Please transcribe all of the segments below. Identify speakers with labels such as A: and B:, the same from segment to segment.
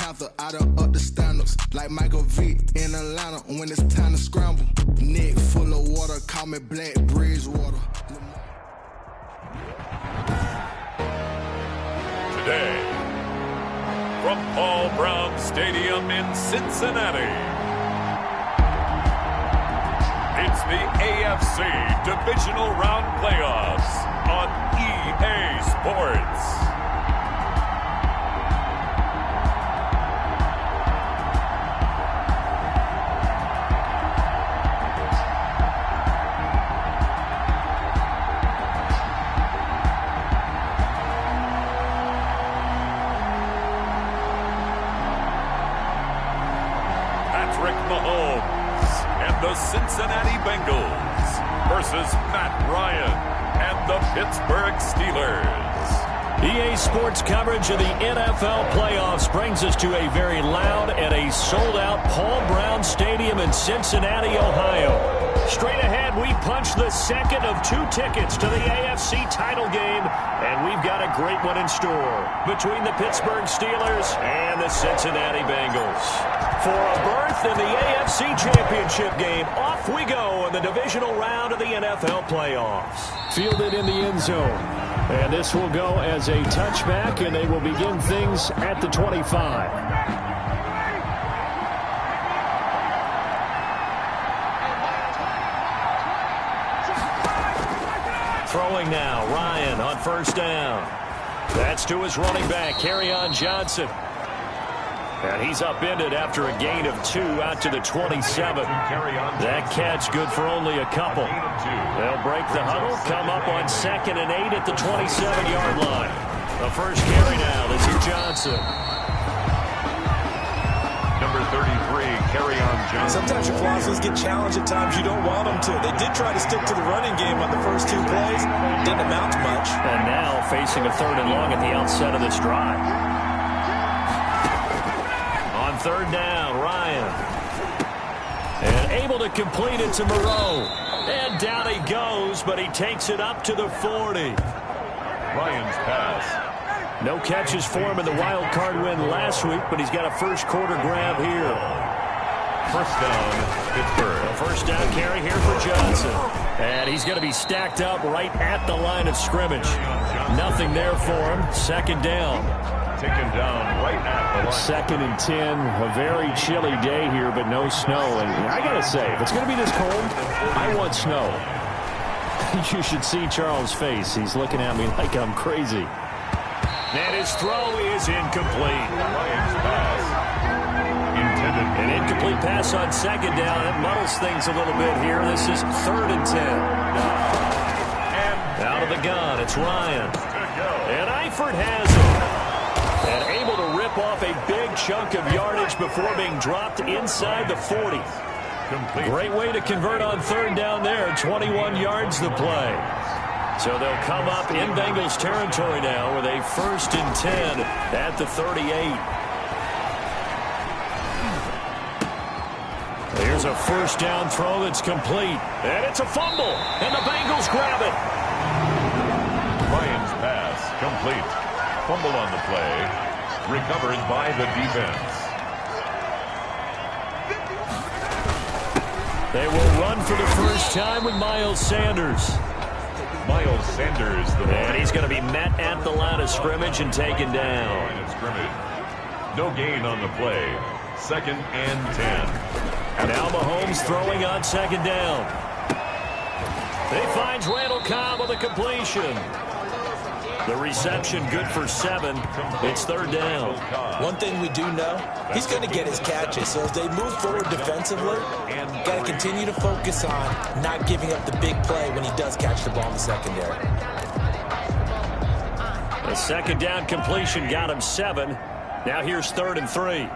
A: Panther, I done up the standards. Like Michael Vick in Atlanta when it's time to scramble. Neck full of water, call me Black Bridgewater.
B: Today, from Paul Brown Stadium in Cincinnati, it's the AFC Divisional Round Playoffs on EA Sports. Cincinnati Bengals versus Matt Ryan and the Pittsburgh Steelers.
C: EA Sports coverage of the NFL playoffs brings us to a very loud and a sold-out Paul Brown Stadium in Cincinnati, Ohio. Straight ahead, we punch the second of 2 tickets to the AFC title game, and we've got a great one in store between the Pittsburgh Steelers and the Cincinnati Bengals. For a berth in the AFC Championship game, off we go in the divisional round of the NFL playoffs. Fielded in the end zone. And this will go as a touchback, and they will begin things at the 25. Throwing now, Ryan on first down. That's to his running back, Kerryon Johnson. And he's upended after a gain of 2 out to the 27. That catch good for only a couple. They'll break the huddle, come up on 2nd and 8 at the 27-yard line. The first carry now, this is Johnson.
B: Number 33, Kerryon Johnson.
D: Sometimes your crosses get challenged at times you don't want them to. They did try to stick to the running game on the first 2 plays. Didn't amount to much.
C: And now facing a 3rd and long at the outset of this drive. On 3rd down, Ryan. And able to complete it to Moreau. And down he goes, but he takes it up to the 40.
B: Ryan's pass.
C: No catches for him in the wild card win last week, but he's got a first quarter grab here.
B: First down, Pittsburgh.
C: A first down carry here for Johnson. And he's going to be stacked up right at the line of scrimmage. Nothing there for him. 2nd down.
B: Taken down right at the line.
C: 2nd and 10. A very chilly day here, but no snow. And I got to say, if it's going to be this cold, I want snow. You should see Charles' face. He's looking at me like I'm crazy. And his throw is incomplete.
B: Ryan's pass. Intended.
C: An incomplete pass on 2nd down. It muddles things a little bit here. This is 3rd and 10.
B: And
C: out of the gun, it's Ryan. And Eifert has it. And able to rip off a big chunk of yardage before being dropped inside the 40.
B: complete.
C: Great way to convert on 3rd down there. 21 yards the play. So they'll come up in Bengals territory now with a 1st and 10 at the 38. Here's a first down throw that's complete. And it's a fumble. And the Bengals grab it.
B: Ryan's pass complete. Fumble on the play. Recovered by the defense.
C: They will run for the first time with Miles Sanders.
B: Miles Sanders,
C: and he's going to be met at the line of scrimmage and taken down.
B: Line of scrimmage. No gain on the play. 2nd and 10.
C: Now Mahomes throwing on 2nd down. He finds Randall Cobb with a completion. The reception good for 7. It's 3rd down.
D: One thing we do know, he's going to get his catches. So as they move forward defensively, got to continue to focus on not giving up the big play when he does catch the ball in the secondary.
C: The 2nd down completion got him 7. Now here's 3rd and 3.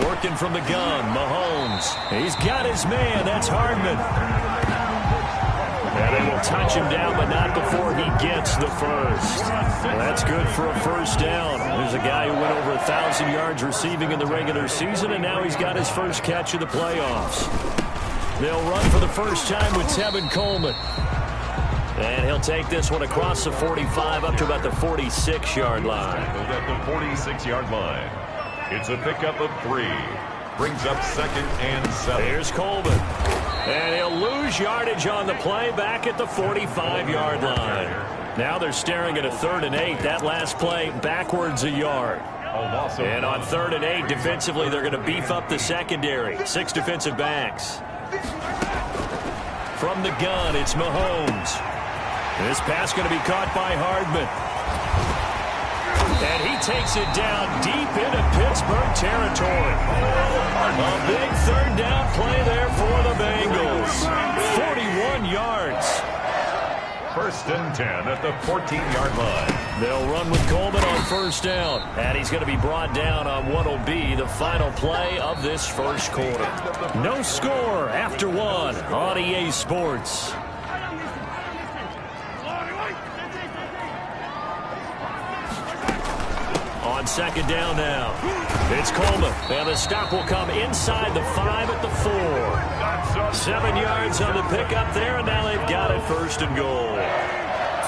C: Working from the gun, Mahomes. He's got his man. That's Hardman. And they will touch him down, but not before he gets the first. Well, that's good for a first down. There's a guy who went over 1,000 yards receiving in the regular season, and now he's got his first catch of the playoffs. They'll run for the first time with Tevin Coleman. And he'll take this one across the 45 up to about the 46-yard line.
B: At the 46-yard line. It's a pickup of 3. Brings up 2nd and 7.
C: Here's Coleman. And he'll lose yardage on the play back at the 45-yard line. Now they're staring at a 3rd and 8. That last play backwards a yard. And on 3rd and 8, defensively, they're going to beef up the secondary. 6 defensive backs. From the gun, it's Mahomes. This pass going to be caught by Hardman. And he takes it down deep into Pittsburgh territory. A big 3rd down play there for the Bengals. 41 yards.
B: 1st and 10 at the 14-yard line.
C: They'll run with Coleman on 1st down. And he's going to be brought down on what will be the final play of this 1st quarter. No score after 1 on EA Sports. On 2nd down now. It's Coleman. And the stop will come inside the 5 at the 4. 7 yards on the pickup there, and now they've got it 1st and goal.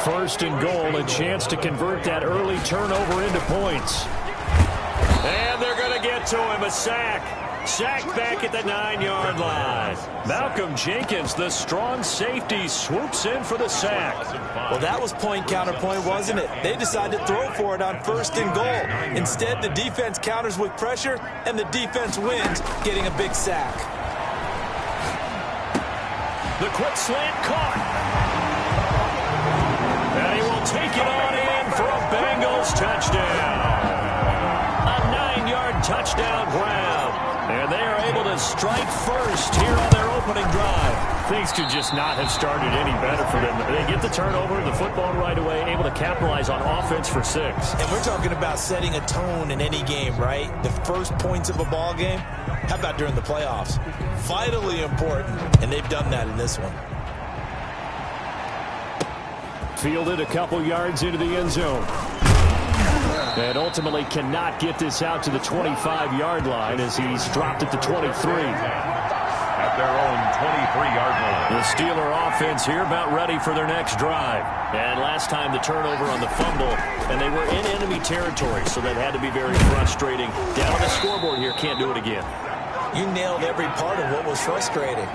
C: 1st and goal, a chance to convert that early turnover into points. And they're going to get to him, a sack. Sacked back at the 9-yard line. Malcolm Jenkins, the strong safety, swoops in for the sack.
D: Well, that was point counterpoint, wasn't it? They decided to throw for it on 1st and goal. Instead, the defense counters with pressure, and the defense wins, getting a big sack.
C: The quick slant caught. And he will take it on in for a Bengals touchdown. A 9-yard touchdown grab. And they are able to strike first here on their opening drive. Things could just not have started any better for them. They get the turnover, the football right away, able to capitalize on offense for 6.
D: And we're talking about setting a tone in any game, right? The first points of a ball game. How about during the playoffs? Vitally important, and they've done that in this one.
C: Fielded a couple yards into the end zone. And ultimately cannot get this out to the 25-yard line as he's dropped at the 23.
B: At their own 23-yard line.
C: The Steeler offense here about ready for their next drive. And last time the turnover on the fumble, and they were in enemy territory, so that had to be very frustrating. Down on the scoreboard here, can't do it again.
D: You nailed every part of what was frustrating.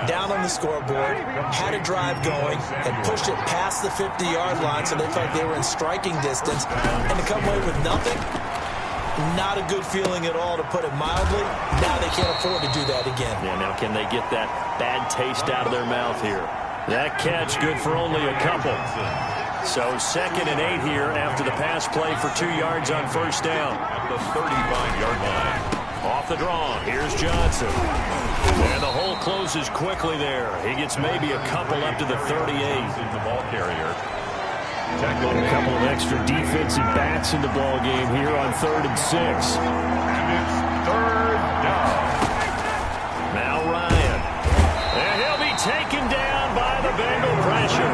D: Down on the scoreboard, had a drive going, and pushed it past the 50-yard line so they felt they were in striking distance. And to come away with nothing, not a good feeling at all, to put it mildly. Now they can't afford to do that again.
C: Yeah, now can they get that bad taste out of their mouth here? That catch good for only a couple. So 2nd and 8 here after the pass play for 2 yards on 1st down.
B: At the 35-yard line.
C: Off the draw, here's Johnson. And the hole closes quickly there. He gets maybe a couple up to the 38.
B: The ball carrier.
C: A couple of extra defensive backs in the ball game here on 3rd and 6.
B: And it's 3rd down.
C: Now Ryan. And he'll be taken down by the Bengal pressure.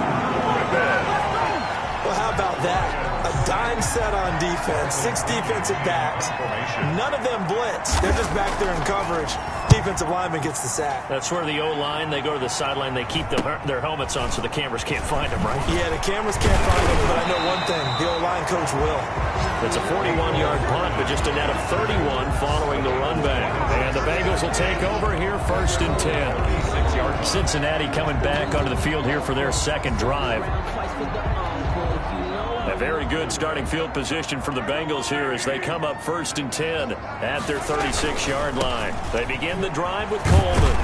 D: Well, how about that? A dime set on defense, 6 defensive backs. None of them blitz. They're just back there in coverage. Defensive lineman gets the sack.
C: That's where the O-line, they go to the sideline, they keep their helmets on so the cameras can't find them, right?
D: Yeah, the cameras can't find them, but I know one thing. The O-line coach will.
C: It's a 41-yard punt, but just a net of 31 following the run back. And the Bengals will take over here 1st and 10. Cincinnati coming back onto the field here for their 2nd drive. A very good starting field position for the Bengals here as they come up 1st and 10 at their 36-yard line. They begin the drive with Coleman.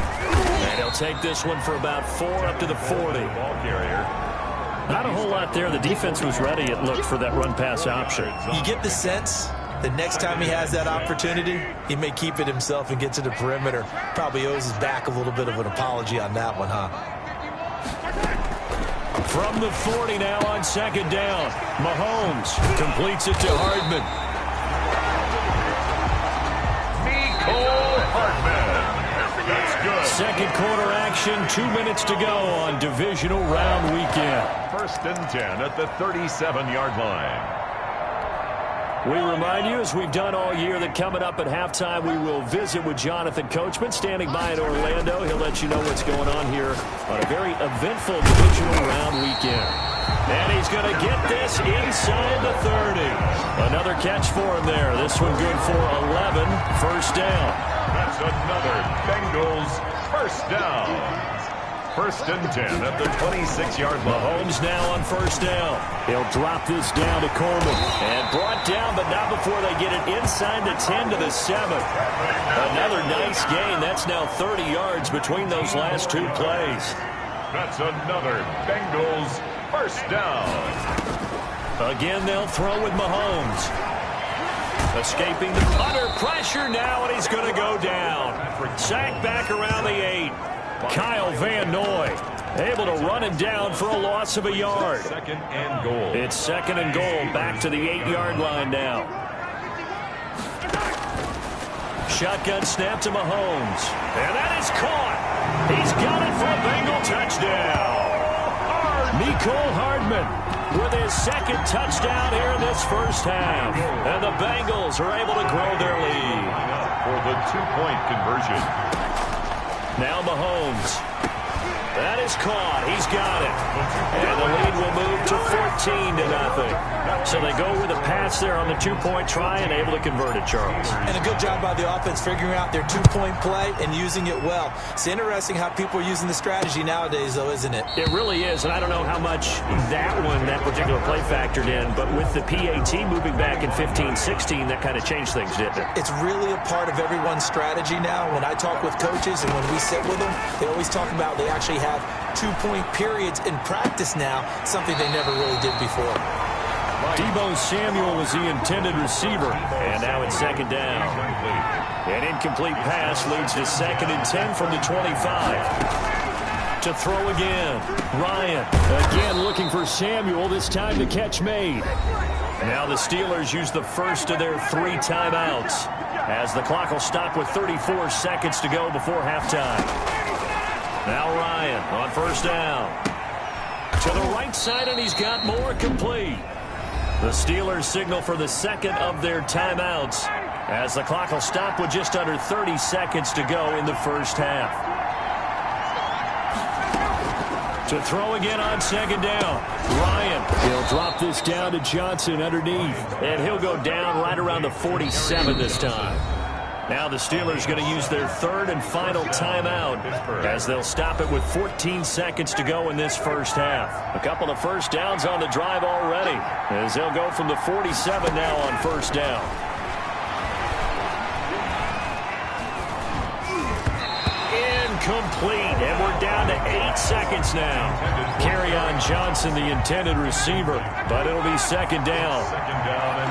C: And he'll take this one for about 4 up to the 40.
B: Ball carrier.
C: Not a whole lot there. The defense was ready, it looked, for that run-pass option.
D: You get the sense that next time he has that opportunity, he may keep it himself and get to the perimeter. Probably owes his back a little bit of an apology on that one, huh?
C: From the 40 now on 2nd down. Mahomes completes it to Hardman.
B: That's good.
C: 2nd quarter action, 2 minutes to go on divisional round weekend.
B: 1st and 10 at the 37-yard line.
C: We remind you, as we've done all year, that coming up at halftime, we will visit with Jonathan Coachman, standing by in Orlando. He'll let you know what's going on here on a very eventful divisional round weekend. And he's going to get this inside the 30. Another catch for him there. This one good for 11. First down.
B: That's another Bengals first down. First and 10 at the 26-yard line.
C: Mahomes now on first down. He'll drop this down to Coleman. And brought down, but not before they get it inside the 10 to the 7. Another nice gain. That's now 30 yards between those last two plays.
B: That's another Bengals first down.
C: Again, they'll throw with Mahomes. Escaping the under pressure now, and he's going to go down. Sacked back around the 8. Kyle Van Noy able to run him down for a loss of a yard.
B: Second and goal.
C: It's second and goal, back to the 8-yard line now. Shotgun snap to Mahomes. And that is caught. He's got it for a Bengal touchdown. Mecole Hardman with his second touchdown here in this first half. And the Bengals are able to grow their lead.
B: For the two-point conversion.
C: Now Mahomes. That is caught. He's got it. And the lead will move to 14-0. So they go with a pass there on the two-point try and able to convert it, Charles.
D: And a good job by the offense figuring out their two-point play and using it well. It's interesting how people are using the strategy nowadays, though, isn't it?
C: It really is, and I don't know how much that particular play factored in, but with the PAT moving back in 15-16, that kind of changed things, didn't it?
D: It's really a part of everyone's strategy now. When I talk with coaches and when we sit with them, they always talk about they actually have two-point periods in practice now, something they never really did before.
C: Deebo Samuel was the intended receiver, and now it's second down. An incomplete pass leads to second and 10 from the 25. To throw again, Ryan again looking for Samuel, this time the catch made. Now the Steelers use the first of their 3 timeouts as the clock will stop with 34 seconds to go before halftime. Now Ryan on first down. To the right side, and he's got more, complete. The Steelers signal for the second of their timeouts as the clock will stop with just under 30 seconds to go in the first half. To throw again on second down. Ryan, he'll drop this down to Johnson underneath, and he'll go down right around the 47 this time. Now the Steelers going to use their third and final timeout as they'll stop it with 14 seconds to go in this first half. A couple of first downs on the drive already as they'll go from the 47 now on first down. Incomplete, and we're down to 8 seconds now. Kerryon Johnson, the intended receiver, but it'll be second down.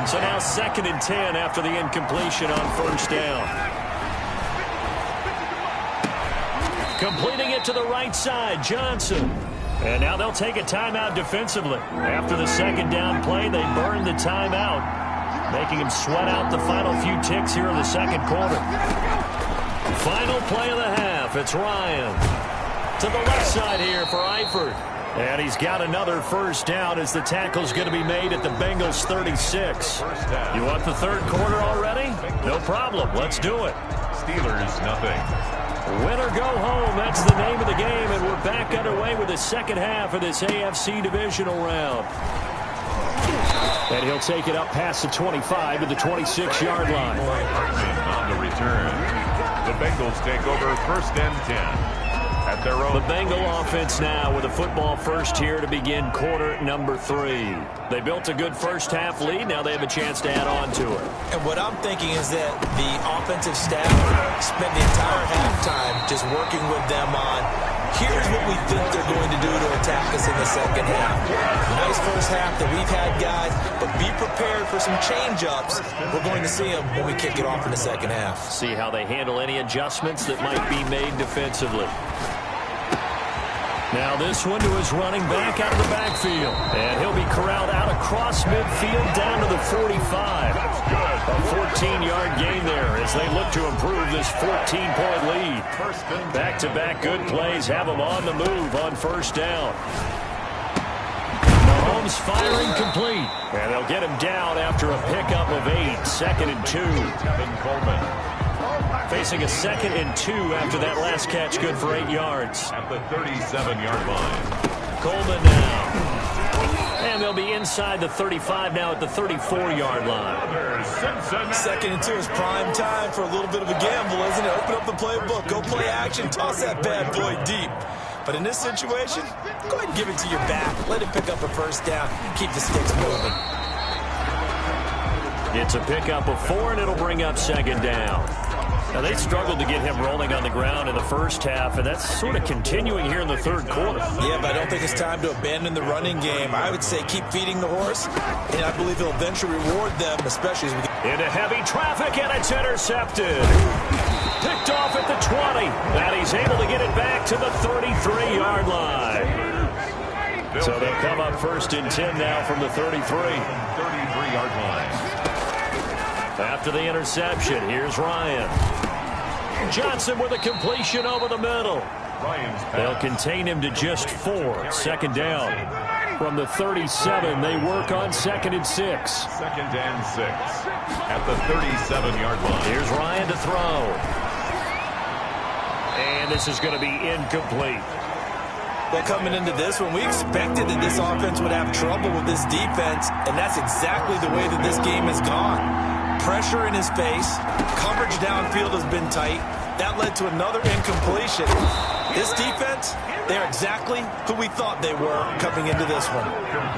C: So now second and 10 after the incompletion on first down. Completing it to the right side, Johnson. And now they'll take a timeout defensively. After the second down play, they burn the timeout, making him sweat out the final few ticks here in the second quarter. Final play of the half. It's Ryan to the left side here for Eifert. And he's got another first down as the tackle's going to be made at the Bengals 36. You want the third quarter already? No problem. Let's do it.
B: Steelers, nothing.
C: Win or go home, that's the name of the game, and we're back underway with the second half of this AFC divisional round. And he'll take it up past the 25 to the 26-yard line.
B: On the return. The Bengals take over first and 10. At their own.
C: The Bengal offense now with a football first here to begin quarter number 3. They built a good first half lead. Now they have a chance to add on to it.
D: And what I'm thinking is that the offensive staff spent the entire halftime just working with them on, here's what we think they're going to do to attack us in the second half. Nice first half that we've had, guys, but be prepared for some change-ups. We're going to see them when we kick it off in the second half.
C: See how they handle any adjustments that might be made defensively. Now this one to his running back out of the backfield. And he'll be corralled out across midfield down to the 45. A 14-yard gain there as they look to improve this 14-point lead. Back-to-back good plays have them on the move on first down. Mahomes comes firing complete. And they'll get him down after a pickup of 8. 2nd and 2.
B: Kevin Coleman.
C: Facing a 2nd and 2 after that last catch, good for 8 yards.
B: At the 37-yard line.
C: Coleman now. And they'll be inside the 35 now at the 34-yard line.
D: 2nd and 2 is prime time for a little bit of a gamble, isn't it? Open up the playbook, go play action, toss that bad boy deep. But in this situation, go ahead and give it to your back. Let him pick up a first down. Keep the sticks moving.
C: It's a pickup of 4, and it'll bring up 2nd down. Now, they struggled to get him rolling on the ground in the first half, and that's sort of continuing here in the 3rd quarter.
D: Yeah, but I don't think it's time to abandon the running game. I would say keep feeding the horse, and I believe he'll eventually reward them, especially as we get
C: into heavy traffic, and it's intercepted. Picked off at the 20, and he's able to get it back to the 33-yard line. So they'll come up 1st and 10 now from the 33.
B: 33-yard line.
C: After the interception, here's Ryan. Johnson with a completion over the middle. They'll contain him to just 4. 2nd down. From the 37, they work on 2nd and 6.
B: 2nd and 6. At the 37-yard line.
C: Here's Ryan to throw. And this is going to be incomplete.
D: Well, coming into this one, we expected that this offense would have trouble with this defense, and that's exactly the way that this game has gone. Pressure in his face. Coverage downfield has been tight. That led to another incompletion. This defense, they're exactly who we thought they were coming into this one.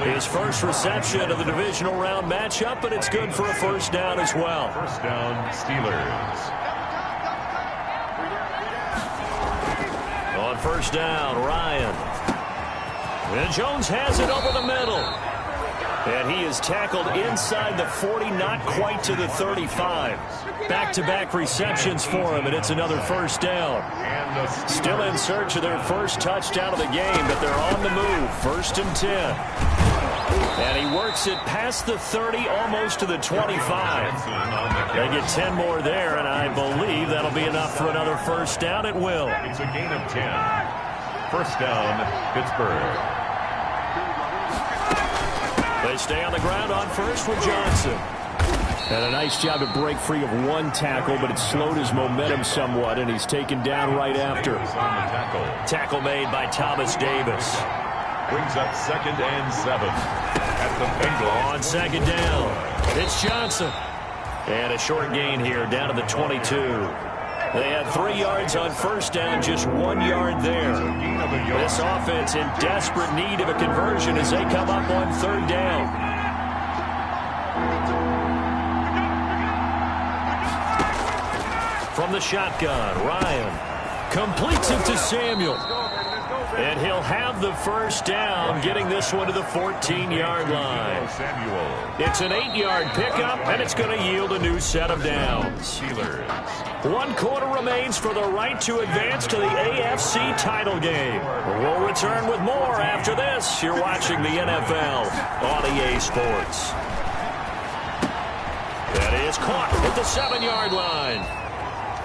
C: His first reception of the divisional round matchup, but it's good for a first down as well.
B: First down, Steelers.
C: On first down, Ryan. And Jones has it over the middle. And he is tackled inside the 40, not quite to the 35. Back-to-back receptions for him, and it's another first down. Still in search of their first touchdown of the game, but they're on the move. 1st and 10. And he works it past the 30, almost to the 25. They get 10 more there, and I believe that'll be enough for another first down. It will.
B: It's a gain of 10. First down, Pittsburgh.
C: They stay on the ground on first with Johnson. And a nice job to break free of 1 tackle, but it slowed his momentum somewhat, and he's taken down right after. Tackle made by Thomas Davis.
B: Brings up 2nd and 7. At the Bengal.
C: On 2nd down, it's Johnson. And a short gain here down to the 22. They had 3 yards on first down, just 1 yard there. This offense in desperate need of a conversion as they come up on 3rd down. From the shotgun, Ryan completes it to Samuel. And he'll have the first down, getting this one to the 14-yard line. It's an 8-yard pickup, and it's going to yield a new set of downs. 1 quarter remains for the right to advance to the AFC title game. We'll return with more after this. You're watching the NFL on EA Sports. That is caught at the 7-yard line.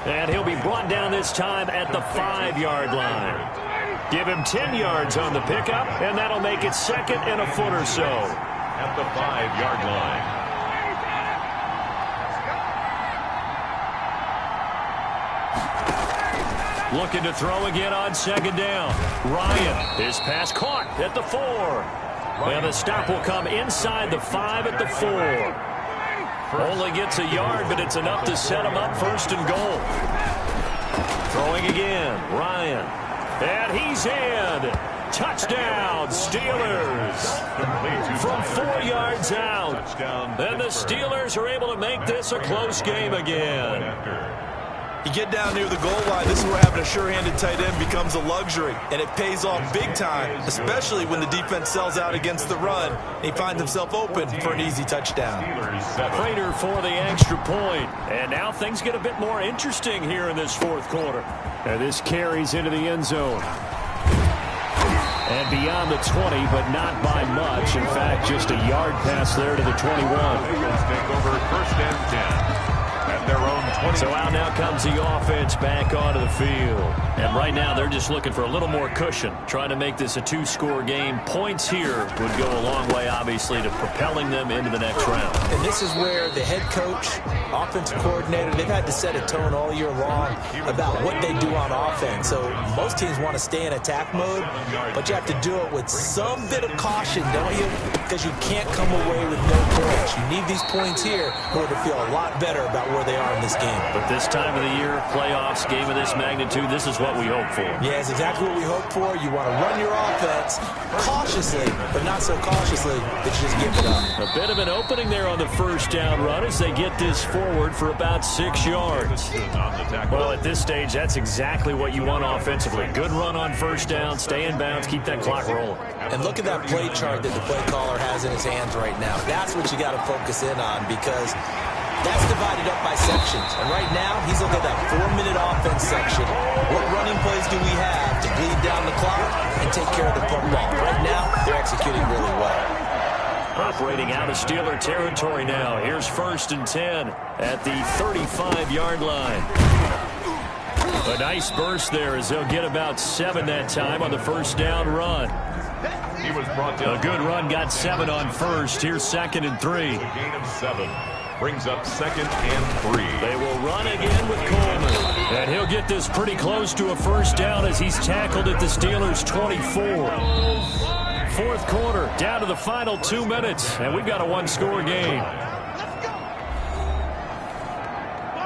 C: And he'll be brought down this time at the 5-yard line. Give him 10 yards on the pickup, and that'll make it 2nd and a foot or so.
B: At the 5-yard line.
C: Looking to throw again on 2nd down. Ryan, his pass caught at the 4. And the stop will come inside the 5 at the 4. Only gets a yard, but it's enough to set him up 1st and goal. Throwing again, Ryan. And he's in. Touchdown, Steelers. From 4 yards out. And the Steelers are able to make this a close game again.
D: You get down near the goal line, this is where having a sure-handed tight end becomes a luxury, and it pays off big time, especially when the defense sells out against the run, and he finds himself open for an easy touchdown.
C: Prater for the extra point, and now things get a bit more interesting here in this 4th quarter. And this carries into the end zone. And beyond the 20, but not by much. In fact, just a yard pass there to the 21.
B: Eagles take over 1st and 10 at their own
C: So out now comes the offense back onto the field. And right now they're just looking for a little more cushion, trying to make this a two-score game. Points here would go a long way, obviously, to propelling them into the next round.
D: And this is where the head coach, offensive coordinator, they've had to set a tone all year long about what they do on offense. So most teams want to stay in attack mode, but you have to do it with some bit of caution, don't you? Because you can't come away with no points. You need these points here in order to feel a lot better about where they are in this game.
C: But this time of the year, playoffs, game of this magnitude, this is what we hope for.
D: Yeah, it's exactly what we hope for. You want to run your offense cautiously, but not so cautiously that you just give it up.
C: A bit of an opening there on the first down run as they get this forward for about 6 yards. Well, at this stage, that's exactly what you want offensively. Good run on first down, stay in bounds, keep that clock rolling.
D: And look at that play chart that the play caller has in his hands right now. That's what you got to focus in on, because that's divided up by sections. And right now, he's looking at that 4-minute offense section. What running plays do we have to bleed down the clock and take care of the football? Right now, they're executing really well.
C: Operating out of Steeler territory now. Here's 1st and 10 at the 35-yard line. A nice burst there as they'll get about 7 that time on the first down run. A good run, got 7 on first. Here's 2nd and 3.
B: A gain of 7. Brings up 2nd and 3.
C: They will run again with Coleman. And he'll get this pretty close to a first down as he's tackled at the Steelers' 24. Fourth quarter, down to the final 2 minutes, and we've got a one-score game.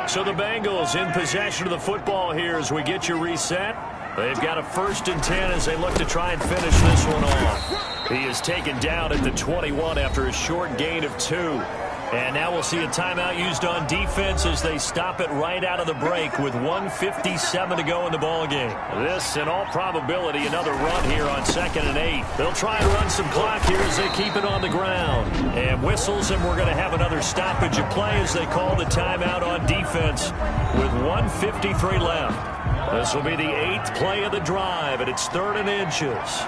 C: So the Bengals in possession of the football here as we get you reset. They've got a 1st and 10 as they look to try and finish this one off. He is taken down at the 21 after a short gain of 2. And now we'll see a timeout used on defense as they stop it right out of the break with 1:57 to go in the ballgame. This, in all probability, another run here on 2nd and 8. They'll try and run some clock here as they keep it on the ground. And whistles, and we're going to have another stoppage of play as they call the timeout on defense with 1:53 left. This will be the 8th play of the drive, and it's 3rd and inches.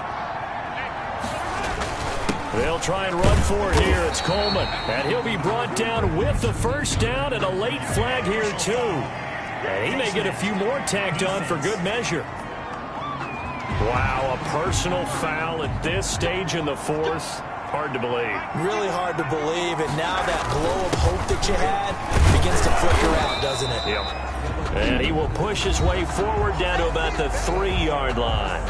C: They'll try and run for it here. It's Coleman. And he'll be brought down with the first down and a late flag here, too. And he may get a few more tacked on for good measure. Wow, a personal foul at this stage in the 4th. Hard to believe.
D: Really hard to believe. And now that glow of hope that you had begins to flicker out, doesn't it?
C: Yep. And he will push his way forward down to about the 3-yard line.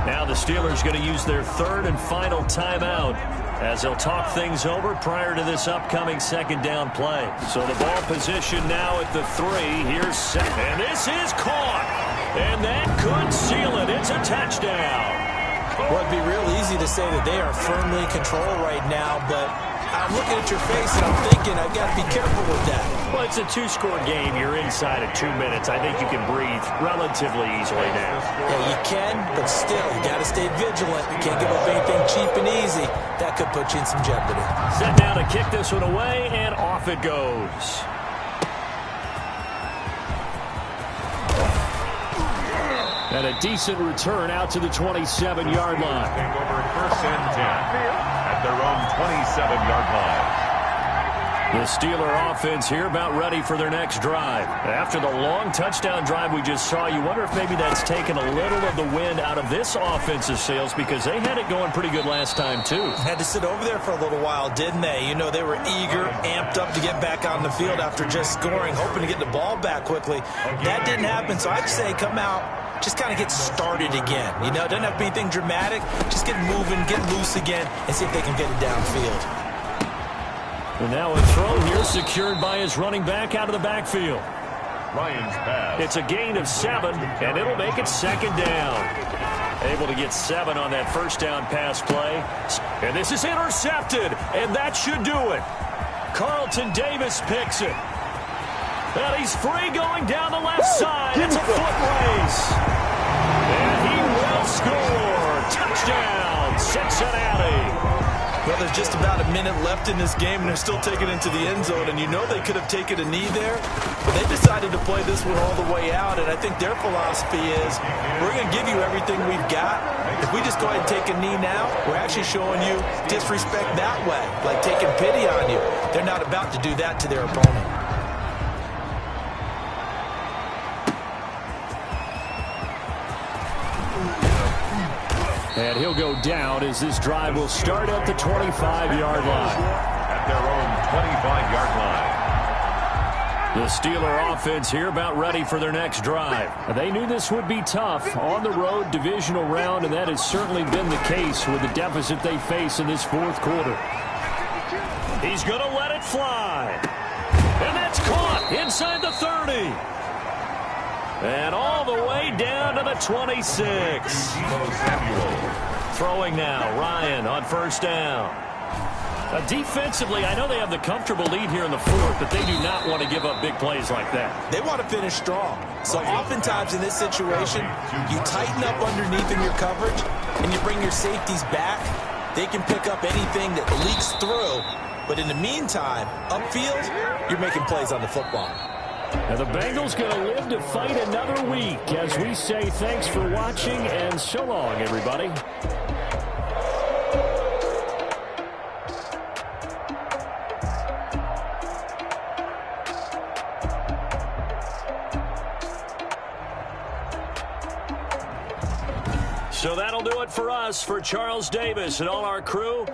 C: Now the Steelers going to use their 3rd and final timeout as they'll talk things over prior to this upcoming 2nd down play. So the ball position now at the 3. Here's 2nd. And this is caught. And that could seal it. It's a touchdown.
D: Well, it'd be real easy to say that they are firmly in control right now, but I'm looking at your face and I'm thinking I've got to be careful with that.
C: Well, it's a 2-score game. You're inside of 2 minutes. I think you can breathe relatively easily now.
D: Yeah, you can, but still, you got to stay vigilant. You can't give up anything cheap and easy. That could put you in some jeopardy.
C: Set down to kick this one away, and off it goes. And a decent return out to the 27-yard line.
B: Over 1st and 10 at their own 27-yard line.
C: The Steeler offense here about ready for their next drive. After the long touchdown drive we just saw, you wonder if maybe that's taken a little of the wind out of this offensive sails because they had it going pretty good last time too.
D: Had to sit over there for a little while, didn't they? You know, they were eager, amped up to get back on the field after just scoring, hoping to get the ball back quickly. That didn't happen, so I'd say come out, just kind of get started again. You know, it doesn't have to be anything dramatic. Just get moving, get loose again, and see if they can get it downfield.
C: And now a throw here secured by his running back out of the backfield.
B: Ryan's pass.
C: It's a gain of 7, and it'll make it 2nd down. Able to get 7 on that first down pass play. And this is intercepted, and that should do it. Carlton Davis picks it. And he's free going down the left side. It's a foot race. And he will score. Touchdown, Cincinnati.
D: Well, there's just about a minute left in this game, and they're still taking it into the end zone. And you know they could have taken a knee there, but they decided to play this one all the way out. And I think their philosophy is, we're going to give you everything we've got. If we just go ahead and take a knee now, we're actually showing you disrespect that way, like taking pity on you. They're not about to do that to their opponent.
C: And he'll go down as this drive will start at the 25-yard line.
B: At their own 25-yard line.
C: The Steeler offense here about ready for their next drive. They knew this would be tough on the road divisional round, and that has certainly been the case with the deficit they face in this fourth quarter. He's going to let it fly. And that's caught inside the 30. And all the way down to the 26. Throwing now, Ryan on first down. Defensively, I know they have the comfortable lead here in the fourth, but they do not want to give up big plays like that.
D: They want to finish strong. So oftentimes in this situation, you tighten up underneath in your coverage, and you bring your safeties back. They can pick up anything that leaks through. But in the meantime, upfield, you're making plays on the football.
C: Now the Bengals going to live to fight another week as we say thanks for watching and so long, everybody. So that'll do it for us. For Charles Davis and all our crew.